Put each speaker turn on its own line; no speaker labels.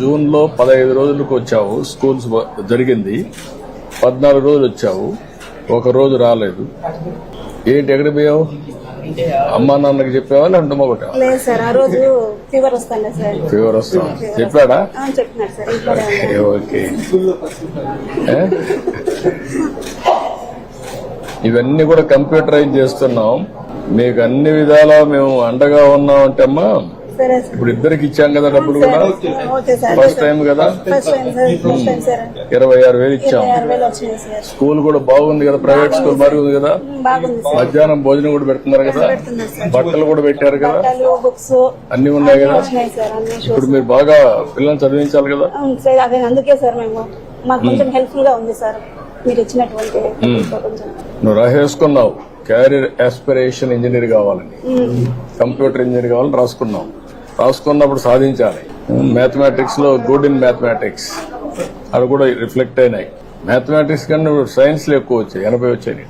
June లో 15 రోజులకు వచ్చావు, స్కూల్స్ జరిగింది. 14 రోజులు వచ్చావు, ఒక రోజు రాలేదు. ఏంటి, ఎక్కడ పోయావు? అమ్మా నాన్నకి చెప్పావా లేదంటే మొగట?
లేదు సార్, ఆ రోజు ఫీవర్ వస్తాను సార్.
ఫీవర్ వస్తా చెప్పాడా?
చెప్పినాడు సార్.
ఓకే. ఇవన్నీ కూడా కంప్యూటరైజ్ చేస్తున్నాం. మీకు అన్ని విధాలా మేము అండగా ఉన్నాం అంటే అమ్మా. ఇప్పుడు ఇద్దరికి ఇచ్చాం కదా డబ్బులు కూడా. ఫస్ట్ టైం కదా, 26,000 ఇచ్చాం. స్కూల్ కూడా బాగుంది కదా, ప్రైవేట్ స్కూల్ బాగుంది కదా. మధ్యాహ్నం భోజనం కూడా పెడుతున్నారు కదా, బట్టలు కూడా పెట్టారు కదా, అన్ని ఉన్నాయి కదా. ఇప్పుడు మీరు బాగా పిల్లల్ని చదివించాలి కదా.
అందుకే సార్ మేము మాకు కొంచెం హెల్ప్ఫుల్ గా ఉంది సార్ మీరు ఇచ్చినటువంటి.
నువ్వు రాసేసుకున్నావు క్యారియర్ ఆస్పిరేషన్ ఇంజనీర్ కావాలని, కంప్యూటర్ ఇంజనీర్ కావాలని రాసుకున్నావు. రాసుకున్నప్పుడు సాధించాలి. మ్యాథమెటిక్స్ లో గుడ్ ఇన్ మ్యాథమెటిక్స్ అది కూడా రిఫ్లెక్ట్ అయినాయి. మ్యాథమెటిక్స్ కన్నా సైన్స్ లో ఎక్కువ వచ్చాయి, 80 వచ్చాయి.